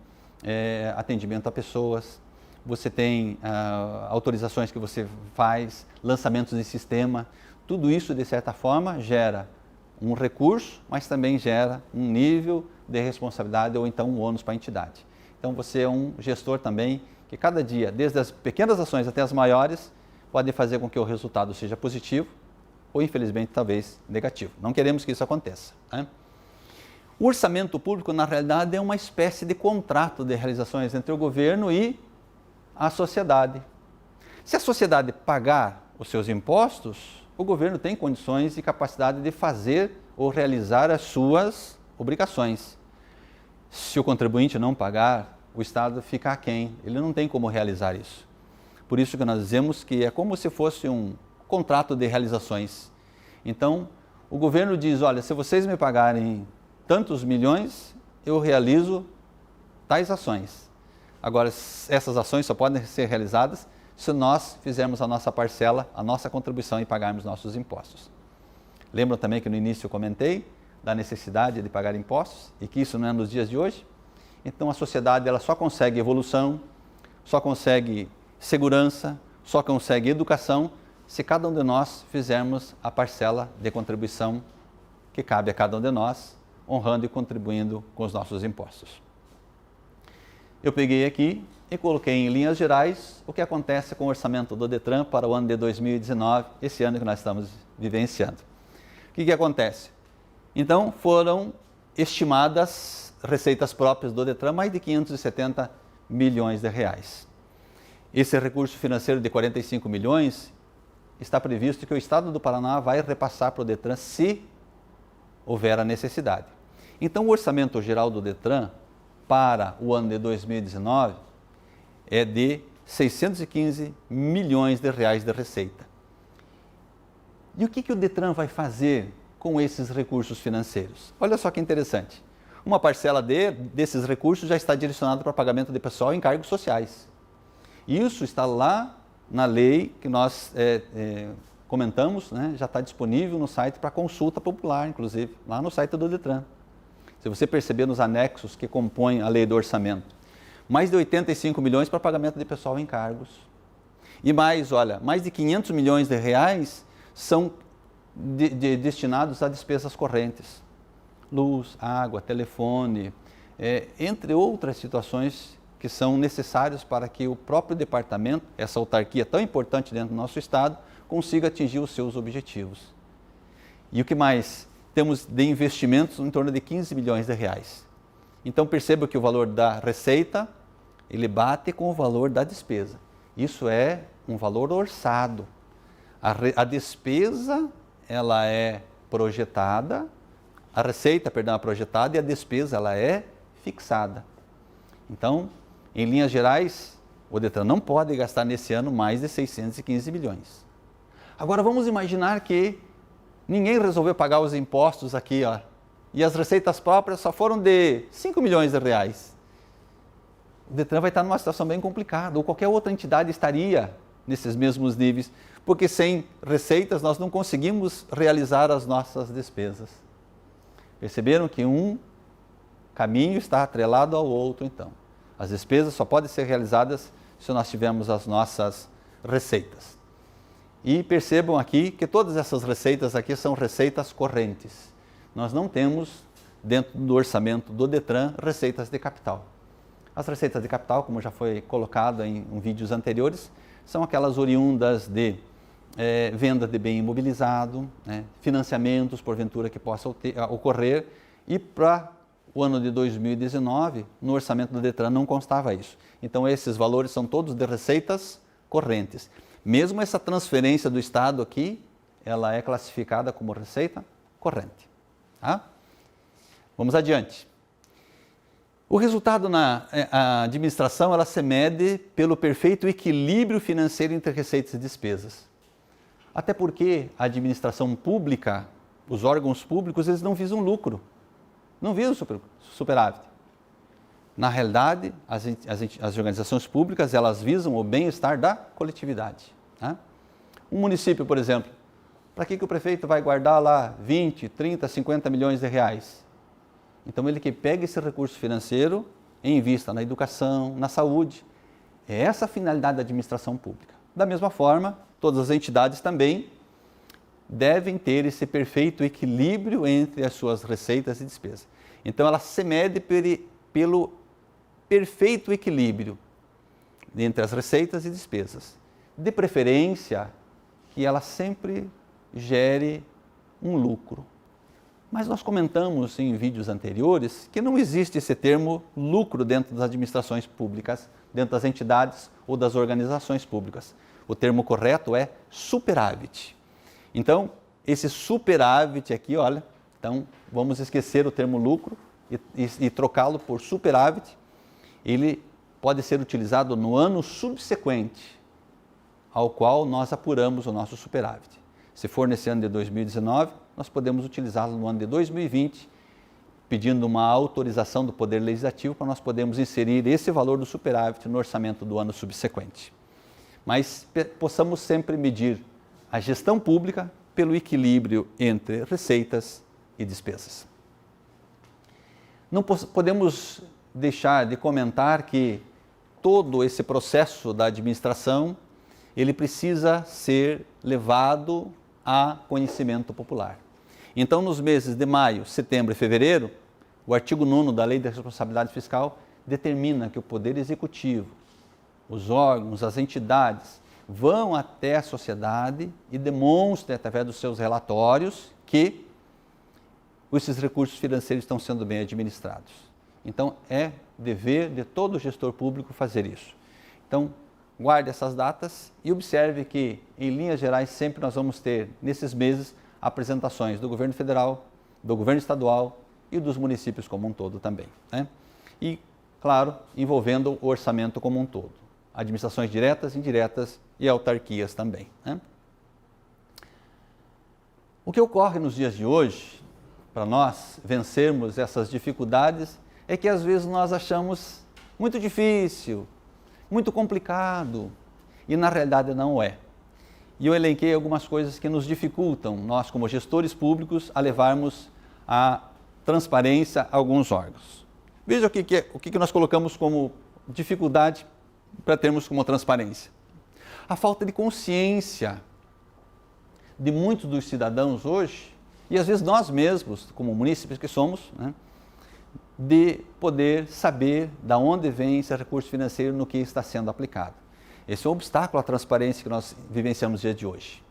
atendimento a pessoas, você tem autorizações que você faz, lançamentos de sistema, tudo isso de certa forma gera um recurso, mas também gera um nível de responsabilidade ou então um ônus para a entidade. Então você é um gestor também que cada dia, desde as pequenas ações até as maiores, pode fazer com que o resultado seja positivo ou infelizmente talvez negativo. Não queremos que isso aconteça, né? O orçamento público, na realidade, é uma espécie de contrato de realizações entre o governo e a sociedade. Se a sociedade pagar os seus impostos, o governo tem condições e capacidade de fazer ou realizar as suas obrigações. Se o contribuinte não pagar, o Estado fica aquém, ele não tem como realizar isso. Por isso que nós dizemos que é como se fosse um contrato de realizações. Então, o governo diz, olha, se vocês me pagarem tantos milhões, eu realizo tais ações. Agora, essas ações só podem ser realizadas se nós fizermos a nossa parcela, a nossa contribuição e pagarmos nossos impostos. Lembram também que no início eu comentei da necessidade de pagar impostos e que isso não é nos dias de hoje? Então a sociedade ela só consegue evolução, só consegue segurança, só consegue educação se cada um de nós fizermos a parcela de contribuição que cabe a cada um de nós, honrando e contribuindo com os nossos impostos. Eu peguei aqui e coloquei em linhas gerais o que acontece com o orçamento do DETRAN para o ano de 2019, esse ano que nós estamos vivenciando. O que acontece? Então, foram estimadas receitas próprias do DETRAN mais de 570 milhões de reais. Esse recurso financeiro de 45 milhões está previsto que o Estado do Paraná vai repassar para o DETRAN se houver a necessidade. Então, o orçamento geral do DETRAN para o ano de 2019 é de 615 milhões de reais de receita. E o que o DETRAN vai fazer com esses recursos financeiros? Olha só que interessante. Uma parcela desses recursos já está direcionada para pagamento de pessoal em cargos sociais. Isso está lá na lei que nós comentamos, né? Já está disponível no site para consulta popular, inclusive, lá no site do DETRAN. Se você perceber nos anexos que compõem a lei do orçamento, mais de 85 milhões para pagamento de pessoal em cargos. E mais, olha, mais de 500 milhões de reais são destinados a despesas correntes. Luz, água, telefone, entre outras situações que são necessárias para que o próprio departamento, essa autarquia tão importante dentro do nosso estado, consiga atingir os seus objetivos. E o que mais? Temos de investimentos em torno de 15 milhões de reais. Então perceba que o valor da receita, ele bate com o valor da despesa. Isso é um valor orçado. A despesa, ela é projetada, a receita, perdão, é projetada e a despesa, ela é fixada. Então, em linhas gerais, o DETRAN não pode gastar nesse ano mais de 615 milhões. Agora vamos imaginar que ninguém resolveu pagar os impostos aqui, ó, e as receitas próprias só foram de 5 milhões de reais. O Detran vai estar numa situação bem complicada, ou qualquer outra entidade estaria nesses mesmos níveis, porque sem receitas nós não conseguimos realizar as nossas despesas. Perceberam que um caminho está atrelado ao outro, então. As despesas só podem ser realizadas se nós tivermos as nossas receitas. E percebam aqui que todas essas receitas aqui são receitas correntes. Nós não temos, dentro do orçamento do Detran, receitas de capital. As receitas de capital, como já foi colocado em vídeos anteriores, são aquelas oriundas de venda de bem imobilizado, né, financiamentos, porventura, que possa ocorrer, e para o ano de 2019, no orçamento do Detran não constava isso. Então, esses valores são todos de receitas correntes. Mesmo essa transferência do Estado aqui, ela é classificada como receita corrente. Tá? Vamos adiante. O resultado na administração, ela se mede pelo perfeito equilíbrio financeiro entre receitas e despesas. Até porque a administração pública, os órgãos públicos, eles não visam lucro, não visam superávit. Na realidade, as organizações públicas, elas visam o bem-estar da coletividade. Tá? Um município, por exemplo, para que o prefeito vai guardar lá 20, 30, 50 milhões de reais? Então, ele que pega esse recurso financeiro e invista na educação, na saúde. É essa a finalidade da administração pública. Da mesma forma, todas as entidades também devem ter esse perfeito equilíbrio entre as suas receitas e despesas. Então, ela se mede pelo perfeito equilíbrio entre as receitas e despesas. De preferência, que ela sempre gere um lucro. Mas nós comentamos em vídeos anteriores que não existe esse termo lucro dentro das administrações públicas, dentro das entidades ou das organizações públicas. O termo correto é superávit. Então, esse superávit aqui, olha, então vamos esquecer o termo lucro e trocá-lo por superávit. Ele pode ser utilizado no ano subsequente ao qual nós apuramos o nosso superávit. Se for nesse ano de 2019, nós podemos utilizá-lo no ano de 2020, pedindo uma autorização do Poder Legislativo para nós podermos inserir esse valor do superávit no orçamento do ano subsequente. Mas possamos sempre medir a gestão pública pelo equilíbrio entre receitas e despesas. Não podemos deixar de comentar que todo esse processo da administração, ele precisa ser levado a conhecimento popular. Então, nos meses de maio, setembro e fevereiro, o artigo 9º da Lei da Responsabilidade Fiscal determina que o Poder Executivo, os órgãos, as entidades, vão até a sociedade e demonstrem, através dos seus relatórios, que esses recursos financeiros estão sendo bem administrados. Então, é dever de todo gestor público fazer isso. Então, guarde essas datas e observe que, em linhas gerais, sempre nós vamos ter, nesses meses, apresentações do governo federal, do governo estadual e dos municípios como um todo também. Né? E, claro, envolvendo o orçamento como um todo. Administrações diretas, indiretas e autarquias também. Né? O que ocorre nos dias de hoje, para nós vencermos essas dificuldades, é que às vezes nós achamos muito difícil, muito complicado, e na realidade não é. E eu elenquei algumas coisas que nos dificultam, nós como gestores públicos, a levarmos a transparência a alguns órgãos. Veja o que nós colocamos como dificuldade para termos como transparência. A falta de consciência de muitos dos cidadãos hoje, e às vezes nós mesmos, como munícipes que somos, né, de poder saber de onde vem esse recurso financeiro no que está sendo aplicado. Esse é um obstáculo à transparência que nós vivenciamos no dia de hoje.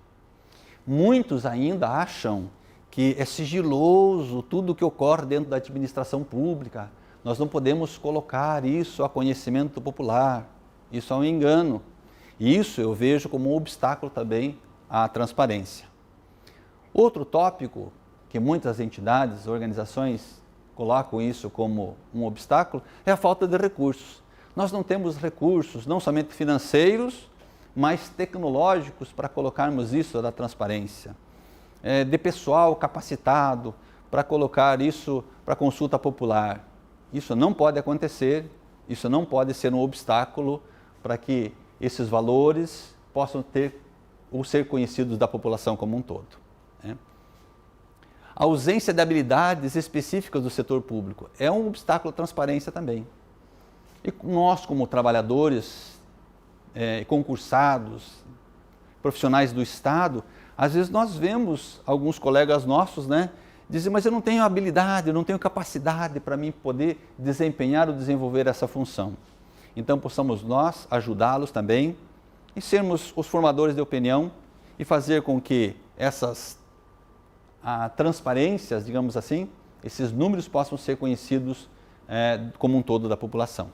Muitos ainda acham que é sigiloso tudo o que ocorre dentro da administração pública. Nós não podemos colocar isso a conhecimento popular. Isso é um engano. E isso eu vejo como um obstáculo também à transparência. Outro tópico que muitas entidades, organizações colocam isso como um obstáculo é a falta de recursos. Nós não temos recursos, não somente financeiros, mas tecnológicos para colocarmos isso da transparência. De pessoal capacitado para colocar isso para consulta popular. Isso não pode acontecer, isso não pode ser um obstáculo para que esses valores possam ter ou ser conhecidos da população como um todo. A ausência de habilidades específicas do setor público é um obstáculo à transparência também. E nós, como trabalhadores, concursados, profissionais do Estado, às vezes nós vemos alguns colegas nossos, dizer, mas eu não tenho habilidade, eu não tenho capacidade para mim poder desempenhar ou desenvolver essa função. Então, possamos nós ajudá-los também e sermos os formadores de opinião e fazer com que essas transparências, digamos assim, esses números possam ser conhecidos como um todo da população.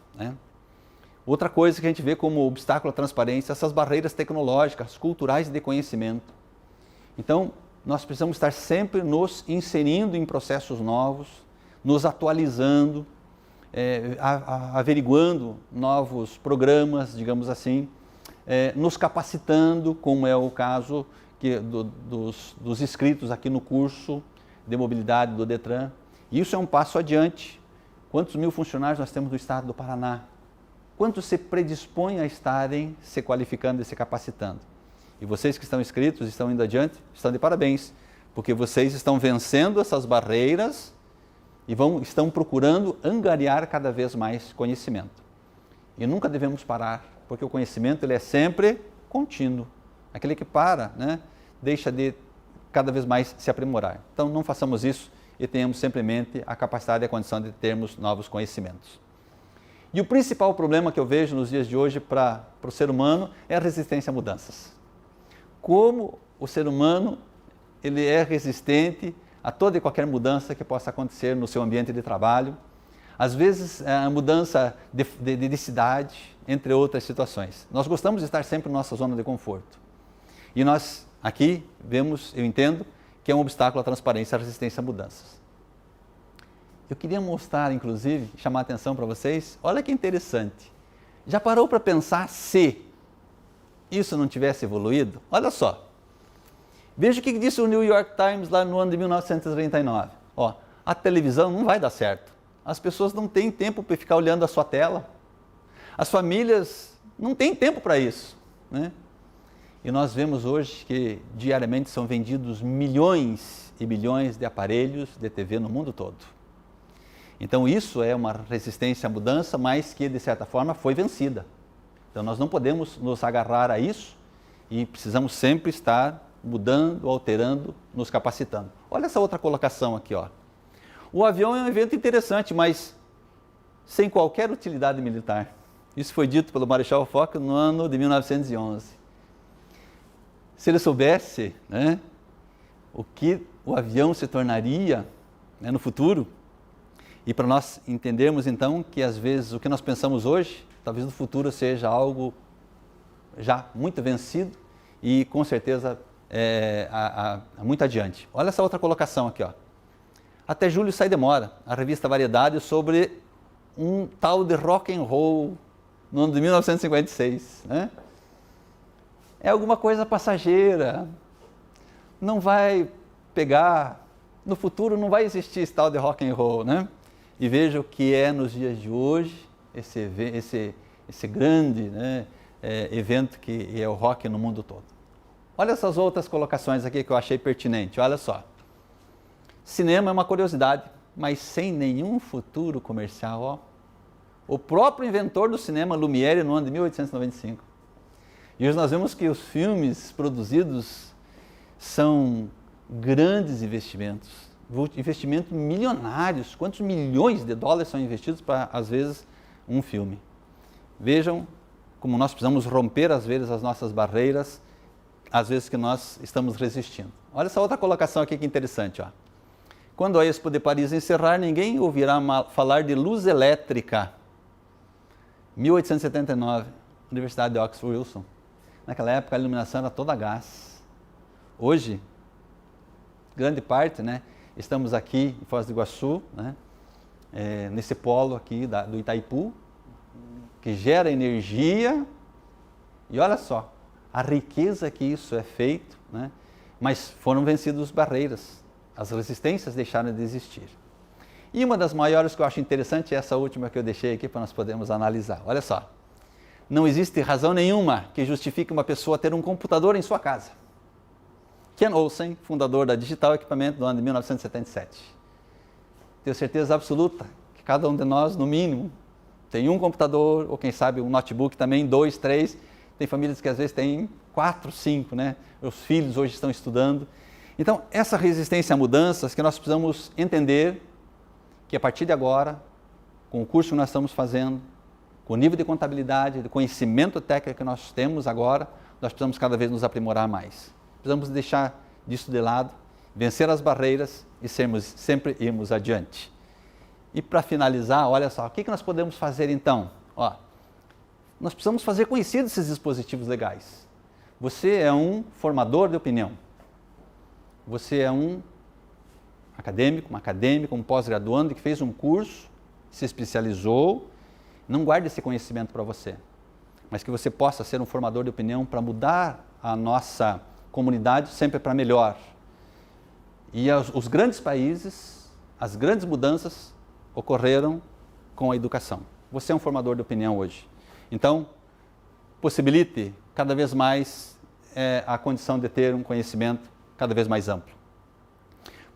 Outra coisa que a gente vê como obstáculo à transparência, essas barreiras tecnológicas, culturais e de conhecimento. Então, nós precisamos estar sempre nos inserindo em processos novos, nos atualizando, averiguando novos programas, digamos assim, nos capacitando, como é o caso dos inscritos aqui no curso de mobilidade do DETRAN. Isso é um passo adiante. Quantos mil funcionários nós temos no estado do Paraná? Quantos se predispõem a estarem se qualificando e se capacitando? E vocês que estão inscritos, estão indo adiante, estão de parabéns, porque vocês estão vencendo essas barreiras e estão procurando angariar cada vez mais conhecimento. E nunca devemos parar, porque o conhecimento ele é sempre contínuo. Aquele que para, deixa de cada vez mais se aprimorar. Então não façamos isso e tenhamos sempre em mente a capacidade e a condição de termos novos conhecimentos. E o principal problema que eu vejo nos dias de hoje para o ser humano é a resistência a mudanças. Como o ser humano ele é resistente a toda e qualquer mudança que possa acontecer no seu ambiente de trabalho, às vezes a mudança de cidade, entre outras situações. Nós gostamos de estar sempre na nossa zona de conforto. E nós aqui vemos, eu entendo, que é um obstáculo à transparência e à resistência a mudanças. Eu queria mostrar, inclusive, chamar a atenção para vocês, olha que interessante. Já parou para pensar se isso não tivesse evoluído? Olha só. Veja o que disse o New York Times lá no ano de 1939. A televisão não vai dar certo. As pessoas não têm tempo para ficar olhando a sua tela. As famílias não têm tempo para isso. E nós vemos hoje que diariamente são vendidos milhões e milhões de aparelhos de TV no mundo todo. Então isso é uma resistência à mudança, mas que de certa forma foi vencida. Então nós não podemos nos agarrar a isso e precisamos sempre estar mudando, alterando, nos capacitando. Olha essa outra colocação aqui. O avião é um evento interessante, mas sem qualquer utilidade militar. Isso foi dito pelo Marechal Foch no ano de 1911. Se ele soubesse o que o avião se tornaria no futuro, e para nós entendermos então que às vezes o que nós pensamos hoje, talvez no futuro seja algo já muito vencido e com certeza muito adiante. Olha essa outra colocação aqui. Até julho sai Demora, a revista Variedade, sobre um tal de rock and roll no ano de 1956. É alguma coisa passageira, não vai pegar, no futuro não vai existir esse tal de rock and roll, E veja o que é nos dias de hoje, esse grande evento que é o rock no mundo todo. Olha essas outras colocações aqui que eu achei pertinente, olha só. Cinema é uma curiosidade, mas sem nenhum futuro comercial. O próprio inventor do cinema, Lumière, no ano de 1895. E hoje nós vemos que os filmes produzidos são grandes investimentos milionários. Quantos milhões de dólares são investidos para, às vezes, um filme? Vejam como nós precisamos romper, às vezes, as nossas barreiras, às vezes que nós estamos resistindo. Olha essa outra colocação aqui que interessante. Quando a Expo de Paris encerrar, ninguém ouvirá falar de luz elétrica. 1879, Universidade de Oxford Wilson. Naquela época a iluminação era toda a gás. Hoje, grande parte, estamos aqui em Foz do Iguaçu, nesse polo aqui do Itaipu, que gera energia, e olha só, a riqueza que isso é feito, mas foram vencidas barreiras. as resistências deixaram de existir. E uma das maiores que eu acho interessante é essa última que eu deixei aqui para nós podermos analisar. Olha só, não existe razão nenhuma que justifique uma pessoa ter um computador em sua casa. Ken Olsen, fundador da Digital Equipment do ano de 1977. Tenho certeza absoluta que cada um de nós, no mínimo, tem um computador, ou quem sabe um notebook também, 2, 3. Tem famílias que às vezes têm 4, 5, né? Os filhos hoje estão estudando. Então, essa resistência a mudanças que nós precisamos entender que a partir de agora, com o curso que nós estamos fazendo, com o nível de contabilidade, de conhecimento técnico que nós temos agora, nós precisamos cada vez nos aprimorar mais. Precisamos deixar disso de lado, vencer as barreiras e sempre irmos adiante. E para finalizar, olha só, o que nós podemos fazer então? Ó, nós precisamos fazer conhecidos esses dispositivos legais. Você é um formador de opinião. Você é um acadêmico, uma acadêmica, um pós-graduando que fez um curso, se especializou. Não guarde esse conhecimento para você, mas que você possa ser um formador de opinião para mudar a nossa comunidade sempre para melhor. E os grandes países, as grandes mudanças ocorreram com a educação. Você é um formador de opinião hoje. Então, possibilite cada vez mais a condição de ter um conhecimento cada vez mais amplo.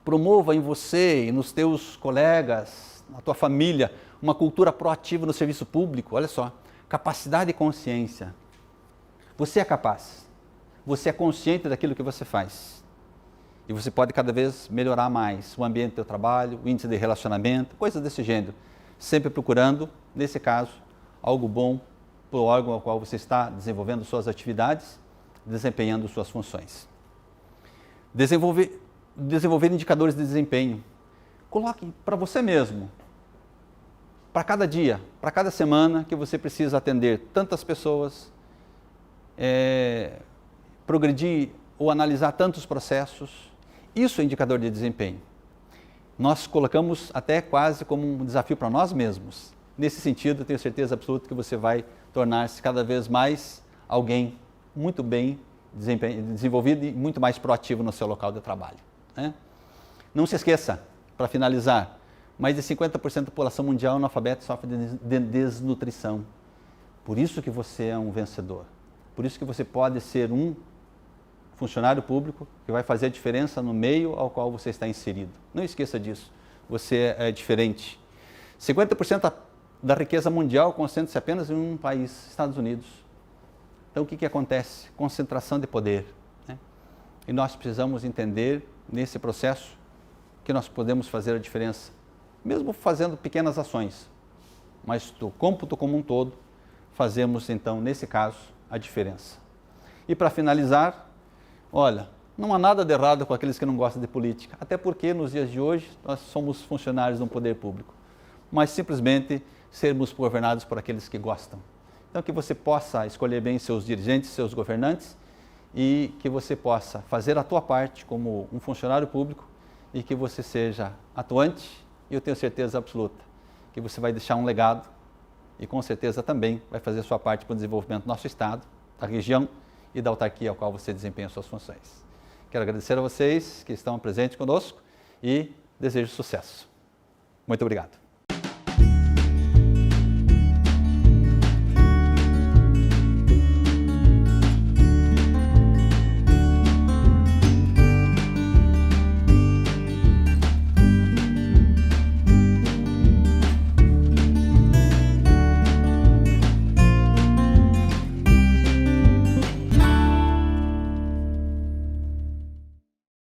Promova em você e nos teus colegas, na tua família, uma cultura proativa no serviço público. Olha só, capacidade e consciência. Você é capaz. Você é consciente daquilo que você faz. E você pode cada vez melhorar mais o ambiente do teu trabalho, o índice de relacionamento, coisas desse gênero. Sempre procurando, nesse caso, algo bom para o órgão ao qual você está desenvolvendo suas atividades, desempenhando suas funções. Desenvolver indicadores de desempenho. Coloque para você mesmo, para cada dia, para cada semana que você precisa atender tantas pessoas, progredir ou analisar tantos processos. Isso é indicador de desempenho. Nós colocamos até quase como um desafio para nós mesmos. Nesse sentido, eu tenho certeza absoluta que você vai tornar-se cada vez mais alguém muito bem desenvolvido e muito mais proativo no seu local de trabalho. Né? Não se esqueça, para finalizar, mais de 50% da população mundial analfabeta sofre de desnutrição. Por isso que você é um vencedor. Por isso que você pode ser um funcionário público que vai fazer a diferença no meio ao qual você está inserido. Não esqueça disso. Você é diferente. 50% da riqueza mundial concentra-se apenas em um país, Estados Unidos. Então, o que acontece? Concentração de poder. Né? E nós precisamos entender, nesse processo, que nós podemos fazer a diferença, mesmo fazendo pequenas ações. Mas do cômputo como um todo, fazemos, então, nesse caso, a diferença. E para finalizar, olha, não há nada de errado com aqueles que não gostam de política, até porque nos dias de hoje nós somos funcionários do poder público, mas simplesmente sermos governados por aqueles que gostam. Então que você possa escolher bem seus dirigentes, seus governantes e que você possa fazer a tua parte como um funcionário público e que você seja atuante e eu tenho certeza absoluta que você vai deixar um legado e com certeza também vai fazer a sua parte para o desenvolvimento do nosso estado, da região e da autarquia ao qual você desempenha suas funções. Quero agradecer a vocês que estão presentes conosco e desejo sucesso. Muito obrigado.